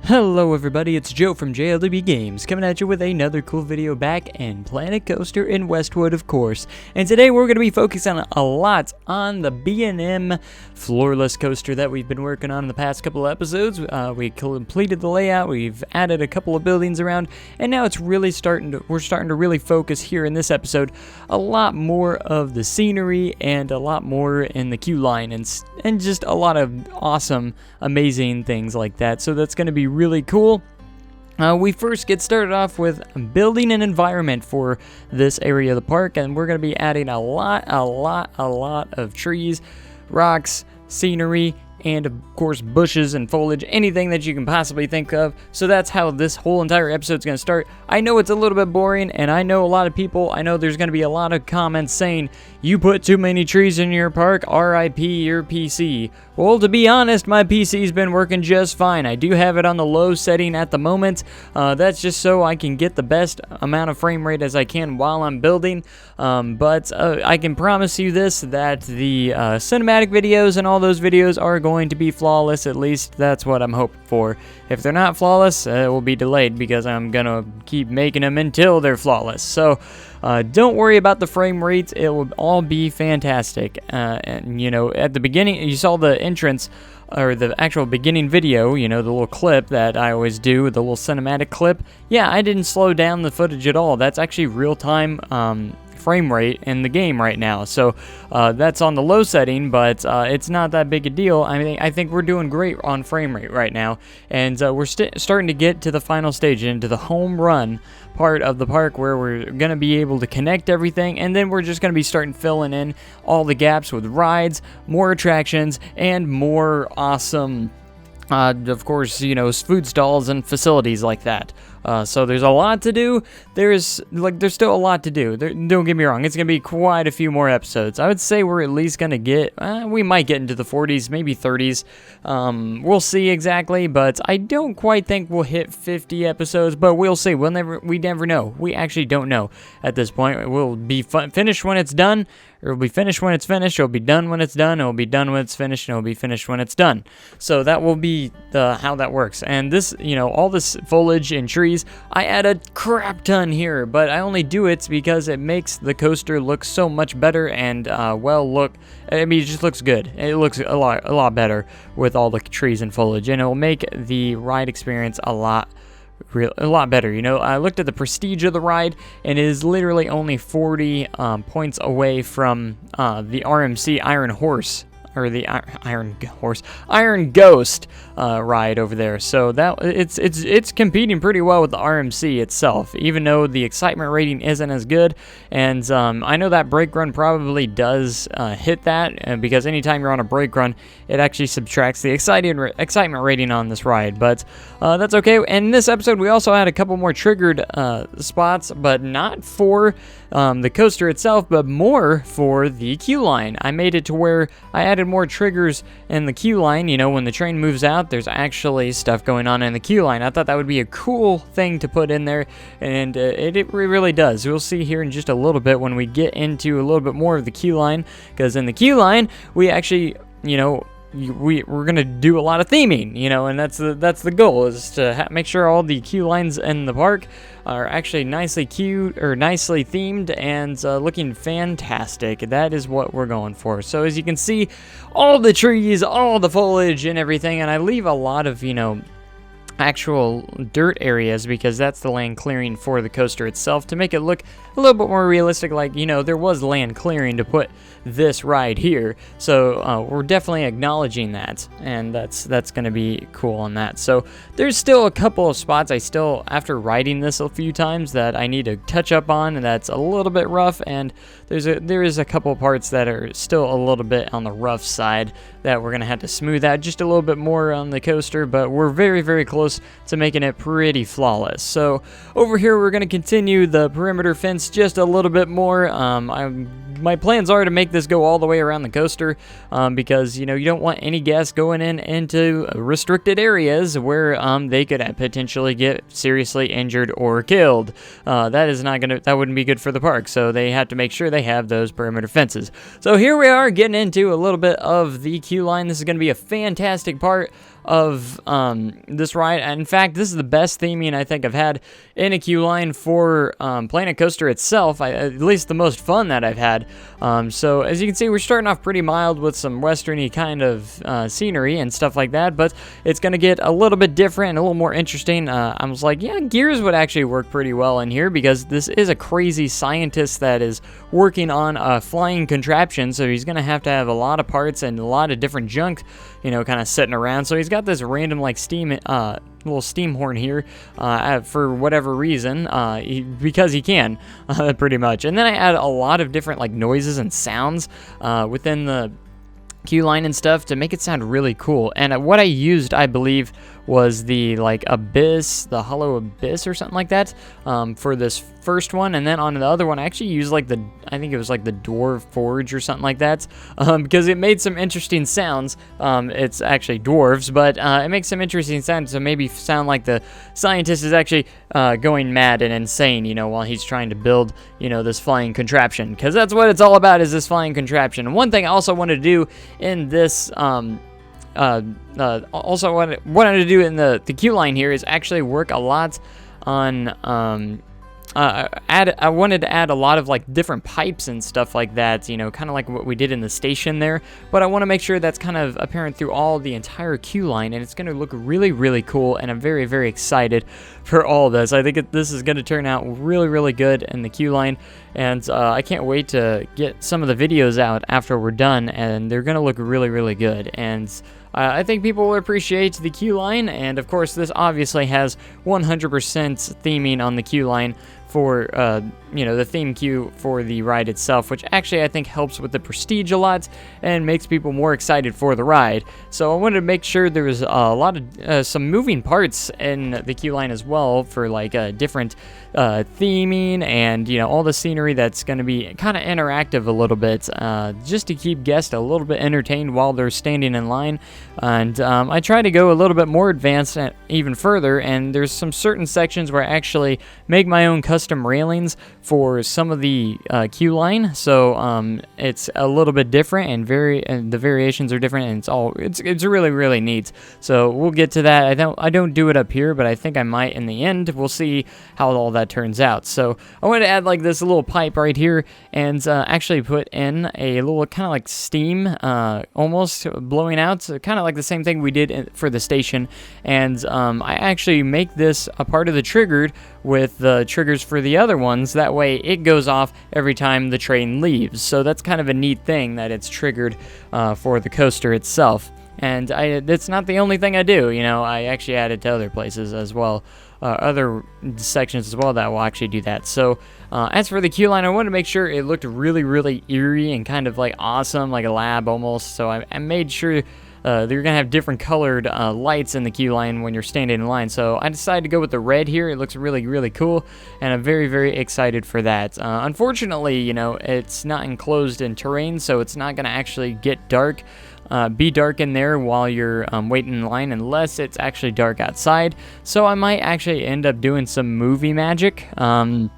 Hello everybody, it's Joe from JLDB Games, coming at you with another cool video back in Planet Coaster in Westwood, of course. And today we're going to be focusing a lot on the B&M floorless coaster that we've been working on in the past couple of episodes. We completed the layout, we've added a couple of buildings around, and now it's really we're starting to really focus here in this episode a lot more of the scenery and a lot more in the queue line and just a lot of awesome, amazing things like that. So that's going to be really cool. We first get started off with building an environment for this area of the park, and we're going to be adding a lot of trees, rocks, scenery, and of course bushes and foliage, anything that you can possibly think of. So that's how this whole entire episode is going to start. I know it's a little bit boring, and I know a lot of people, I know there's going to be a lot of comments saying, you put too many trees in your park, RIP your PC. Well, to be honest, my PC's been working just fine. I do have it on the low setting at the moment. That's just so I can get the best amount of frame rate as I can while I'm building. But I can promise you this, that the cinematic videos and all those videos are going to be flawless. At least that's what I'm hoping for. If they're not flawless, it will be delayed because I'm gonna keep making them until they're flawless. So don't worry about the frame rates, it will all be fantastic. And you know, at the beginning you saw the entrance, or the actual beginning video, you know, the little clip that I always do, the little cinematic clip. Yeah, I didn't slow down the footage at all. That's actually real-time frame rate in the game right now. So that's on the low setting, but it's not that big a deal. I think we're doing great on frame rate right now, and we're starting to get to the final stage, into the home run part of the park, where we're going to be able to connect everything, and then we're just going to be starting filling in all the gaps with rides, more attractions, and more awesome of course, you know, food stalls and facilities like that. So there's a lot to do. There's still a lot to do. Don't get me wrong, it's going to be quite a few more episodes. I would say we're at least going to get, we might get into the 40s, maybe 30s. We'll see exactly, but I don't quite think we'll hit 50 episodes, but we'll see. We never know. We actually don't know at this point. We'll be finished when it's done. It'll be finished when it's finished, it'll be done when it's done, it'll be done when it's finished, and it'll be finished when it's done. So that will be how that works. And this, you know, all this foliage and trees, I add a crap ton here, but I only do it because it makes the coaster look so much better and, it just looks good. It looks a lot better with all the trees and foliage, and it will make the ride experience a lot better. You know, I looked at the prestige of the ride, and it is literally only 40 points away from the RMC Iron Horse, or the Iron Ghost ride over there. So that it's competing pretty well with the RMC itself, even though the excitement rating isn't as good. And I know that brake run probably does hit that, because anytime you're on a brake run, it actually subtracts the excitement rating on this ride. But that's okay. And in this episode, we also had a couple more triggered spots, but not for the coaster itself, but more for the queue line. I made it to where I added more triggers in the queue line. You know, when the train moves out, there's actually stuff going on in the queue line. I thought that would be a cool thing to put in there, and it really does. We'll see here in just a little bit when we get into a little bit more of the queue line, because in the queue line, we actually, you know, we're gonna do a lot of theming, you know, and that's the goal, is to make sure all the queue lines in the park are actually nicely queued, or nicely themed, and looking fantastic. That is what we're going for. So as you can see, all the trees, all the foliage and everything, and I leave a lot of, you know, actual dirt areas, because that's the land clearing for the coaster itself, to make it look a little bit more realistic, like, you know, there was land clearing to put this ride here. So we're definitely acknowledging that, and that's going to be cool on that. So there's still a couple of spots I still, after riding this a few times, that I need to touch up on, and that's a little bit rough, and there is a couple of parts that are still a little bit on the rough side that we're going to have to smooth out just a little bit more on the coaster, but we're very, very close to making it pretty flawless. So over here, we're going to continue the perimeter fence just a little bit more. I'm my plans are to make this go all the way around the coaster, because you don't want any guests going into restricted areas where they could potentially get seriously injured or killed. That wouldn't be good for the park, so they have to make sure they have those perimeter fences. So here we are getting into a little bit of the queue line. This is going to be a fantastic part of this ride. In fact, this is the best theming I think I've had in a queue line for Planet Coaster itself, at least the most fun that I've had. So as you can see, we're starting off pretty mild with some westerny kind of scenery and stuff like that, but it's going to get a little bit different and a little more interesting. I was like, yeah, gears would actually work pretty well in here, because this is a crazy scientist that is working on a flying contraption, so he's going to have a lot of parts and a lot of different junk, kind of sitting around. So he's got this random like little steam horn here for whatever reason, because he can, pretty much. And then I add a lot of different like noises and sounds within the queue line and stuff to make it sound really cool. And what I used, I believe, was the like abyss, the hollow abyss or something like that, for this first one. And then on the other one, I actually used like I think it was like the dwarf forge or something like that, because it made some interesting sounds. It's actually dwarves, but it makes some interesting sounds to maybe sound like the scientist is actually going mad and insane, while he's trying to build, this flying contraption, because that's what it's all about, is this flying contraption. And one thing I also wanted to do in this also what I wanted to do in the queue line here is actually work a lot on I wanted to add a lot of like different pipes and stuff like that, kind of like what we did in the station there, but I want to make sure that's kind of apparent through all the entire queue line, and it's going to look really, really cool, and I'm very, very excited for all this. I think this is going to turn out really, really good in the queue line, and I can't wait to get some of the videos out after we're done, and they're going to look really, really good. And I think people will appreciate the queue line, and of course this obviously has 100% theming on the queue line for the theme queue for the ride itself, which actually I think helps with the prestige a lot and makes people more excited for the ride. So I wanted to make sure there was a lot of some moving parts in the queue line as well, for like different theming and all the scenery that's going to be kind of interactive a little bit, just to keep guests a little bit entertained while they're standing in line. And I try to go a little bit more advanced even further, and there's some certain sections where I actually make my own custom railings for some of the queue line, so it's a little bit different, and the variations are different, and it's really, really neat. So we'll get to that. I don't do it up here, but I think I might in the end. We'll see how all that turns out. So I wanted to add like this little pipe right here, and actually put in a little kind of like steam, almost blowing out, so kind of like the same thing we did for the station. And I actually make this a part of the triggered with the triggers for the other ones. That way it goes off every time the train leaves. So that's kind of a neat thing that it's triggered for the coaster itself. And it's not the only thing I do. I actually added to other places as well, other sections as well that will actually do that. So as for the queue line, I wanted to make sure it looked really, really eerie and kind of like awesome, like a lab almost. So I made sure they're going to have different colored lights in the queue line when you're standing in line. So I decided to go with the red here. It looks really, really cool, and I'm very, very excited for that. Unfortunately, it's not enclosed in terrain, so it's not going to actually get dark. Be dark in there while you're waiting in line, unless it's actually dark outside. So I might actually end up doing some movie magic when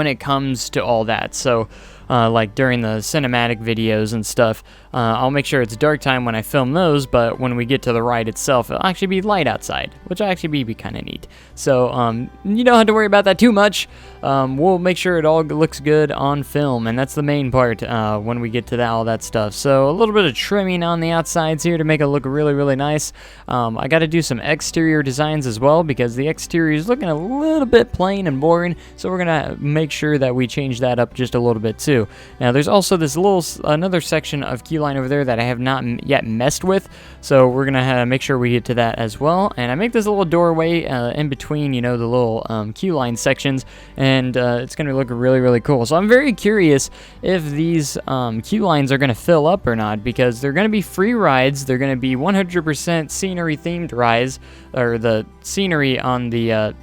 it comes to all that. So like during the cinematic videos and stuff, I'll make sure it's dark time when I film those, but when we get to the ride itself, it'll actually be light outside, which will actually be kind of neat. So you don't have to worry about that too much. We'll make sure it all looks good on film, and that's the main part when we get to all that stuff. So a little bit of trimming on the outsides here to make it look really, really nice. I got to do some exterior designs as well, because the exterior is looking a little bit plain and boring, so we're gonna make sure that we change that up just a little bit too. Now there's also this another section of queue line over there that I have not yet messed with, so we're gonna make sure we get to that as well. And I make this little doorway in between, the little queue line sections, and it's gonna look really, really cool. So I'm very curious if these queue lines are gonna fill up or not, because they're gonna be free rides. They're gonna be 100% scenery themed rides, or the scenery on the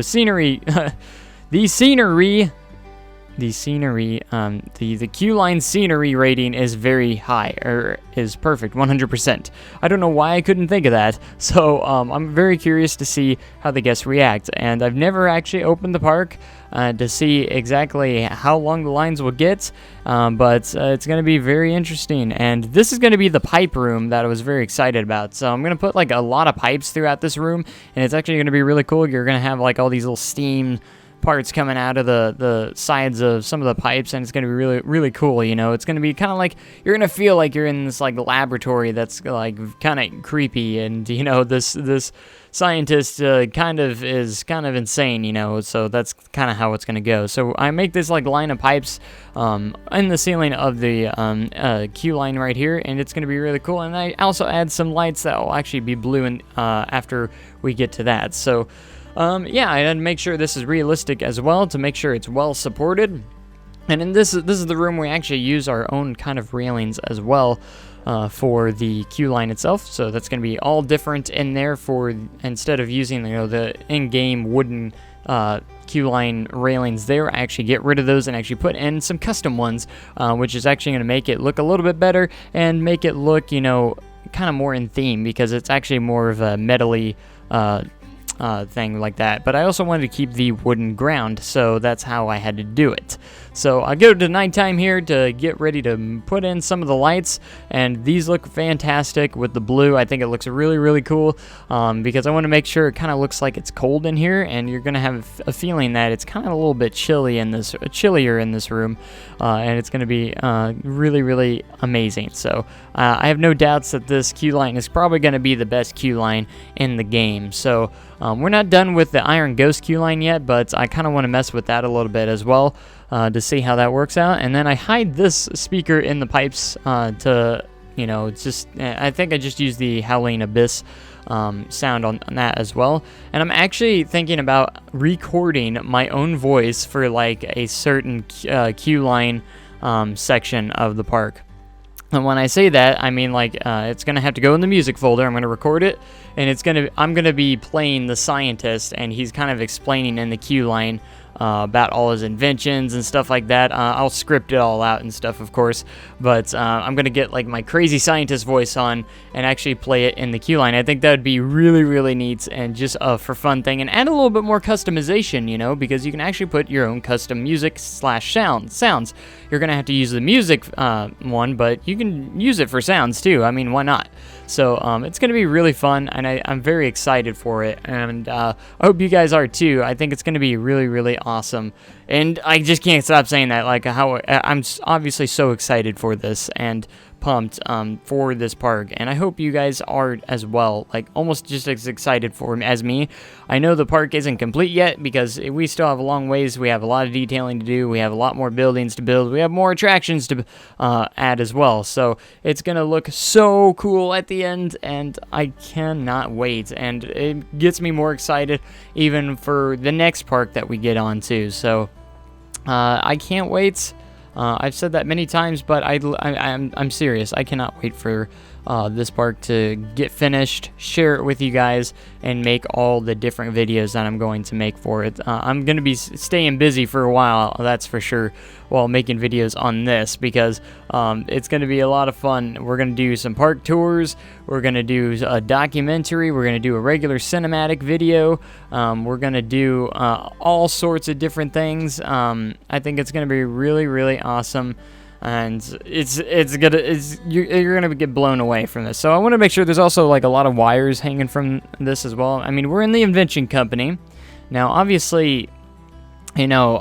scenery the scenery the scenery, the queue line scenery rating is very high, or is perfect, 100%. I don't know why I couldn't think of that, so I'm very curious to see how the guests react, and I've never actually opened the park to see exactly how long the lines will get, but it's going to be very interesting. And this is going to be the pipe room that I was very excited about, so I'm going to put like a lot of pipes throughout this room, and it's actually going to be really cool. You're going to have like all these little steam parts coming out of the sides of some of the pipes, and it's going to be really, really cool. You know, it's going to be kind of like, you're going to feel like you're in this like laboratory that's like kind of creepy, and you know, this scientist kind of insane, you know, so that's kind of how it's going to go. So I make this like line of pipes in the ceiling of the queue line right here, and it's going to be really cool. And I also add some lights that will actually be blue and after we get to that. So yeah, I had to make sure this is realistic as well, to make sure it's well supported. And in this is the room we actually use our own kind of railings as well for the queue line itself. So that's going to be all different in there, for instead of using, you know, the in-game wooden queue line railings there, I actually get rid of those and actually put in some custom ones, which is actually going to make it look a little bit better and make it look, you know, kind of more in theme, because it's actually more of a metally thing like that. But I also wanted to keep the wooden ground, so that's how I had to do it. So I go to nighttime here to get ready to put in some of the lights, and these look fantastic with the blue. I think it looks really, really cool, because I want to make sure it kind of looks like it's cold in here, and you're gonna have a feeling that it's kind of a little bit chillier in this room, and it's gonna be really, really amazing. So I have no doubts that this queue line is probably gonna be the best queue line in the game. So we're not done with the Iron Ghost queue line yet, but I kind of want to mess with that a little bit as well, to see how that works out. And then I hide this speaker in the pipes to, you know, just, I think I just use the Howling Abyss sound on that as well. And I'm actually thinking about recording my own voice for like a certain queue line section of the park. And when I say that, I mean like it's gonna have to go in the music folder. I'm gonna record it, and I'm gonna be playing the scientist, and he's kind of explaining in the queue line about all his inventions and stuff like that. I'll script it all out and stuff, of course, but I'm gonna get like my crazy scientist voice on and actually play it in the queue line. I think that would be really, really neat, and just for fun thing, and add a little bit more customization, you know, because you can actually put your own custom music / sounds. You're gonna have to use the music one, but you can use it for sounds too. I mean, why not? So it's gonna be really fun, and I'm very excited for it, and I hope you guys are too. I think it's gonna be really, really awesome, and I just can't stop saying that. Like, how I'm obviously so excited for this and pumped for this park, and I hope you guys are as well, like almost just as excited for him as me. I know the park isn't complete yet, because we still have a long ways. We have a lot of detailing to do. We have a lot more buildings to build. We have more attractions to add as well, so it's gonna look so cool at the end, and I cannot wait, and it gets me more excited even for the next park that we get on to. So I can't wait. I've said that many times, but I'm serious. I cannot wait for this park to get finished, share it with you guys, and make all the different videos that I'm going to make for it. I'm going to be staying busy for a while, that's for sure, while making videos on this, because it's going to be a lot of fun. We're going to do some park tours, we're going to do a documentary, we're going to do a regular cinematic video, we're going to do all sorts of different things. I think it's going to be really, really awesome, and you're gonna get blown away from this. So I want to make sure there's also like a lot of wires hanging from this as well. I mean, we're in the invention company now. Obviously, you know,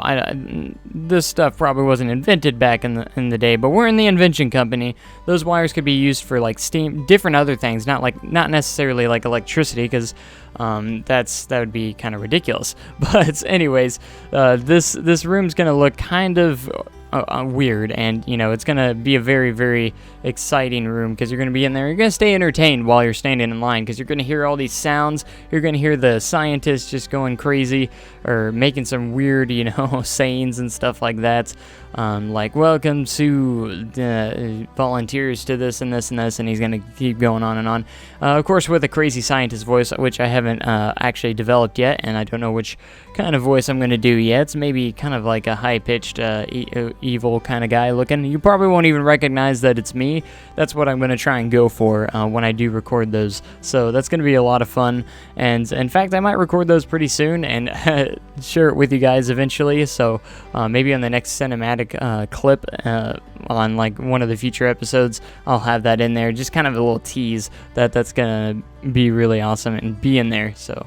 this stuff probably wasn't invented back in the day, but we're in the invention company. Those wires could be used for like steam, different other things, not necessarily like electricity, because that would be kind of ridiculous. But anyways, this room's gonna look kind of weird, and you know, it's gonna be a very, very exciting room because you're gonna be in there. You're gonna stay entertained while you're standing in line because you're gonna hear all these sounds. You're gonna hear the scientists just going crazy or making some weird, you know, sayings and stuff like that. Like, welcome to volunteers to this and this and this, and he's going to keep going on and on. Of course, with a crazy scientist voice, which I haven't actually developed yet, and I don't know which kind of voice I'm going to do yet. It's maybe kind of like a high-pitched, evil kind of guy looking. You probably won't even recognize that it's me. That's what I'm going to try and go for when I do record those. So that's going to be a lot of fun, and in fact, I might record those pretty soon and share it with you guys eventually. So maybe on the next cinematic clip on like one of the future episodes, I'll have that in there, just kind of a little tease that's gonna be really awesome and be in there. So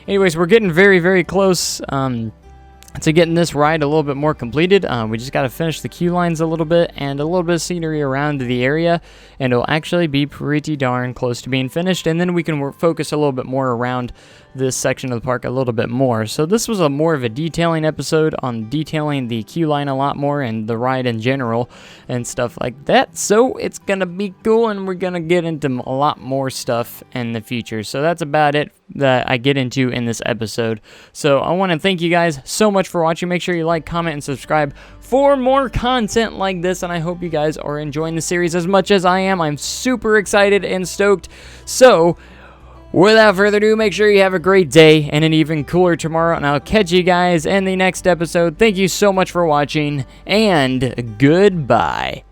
anyways, we're getting very, very close to getting this ride a little bit more completed. We just got to finish the queue lines a little bit and a little bit of scenery around the area, and it'll actually be pretty darn close to being finished, and then we can focus a little bit more around this section of the park a little bit more. So this was more of a detailing episode on detailing the queue line a lot more and the ride in general and stuff like that. So it's gonna be cool, and we're gonna get into a lot more stuff in the future. So that's about it that I get into in this episode. So I want to thank you guys so much for watching. Make sure you like, comment, and subscribe for more content like this, and I hope you guys are enjoying the series as much as I am. I'm super excited and stoked. So without further ado, make sure you have a great day and an even cooler tomorrow, and I'll catch you guys in the next episode. Thank you so much for watching, and goodbye.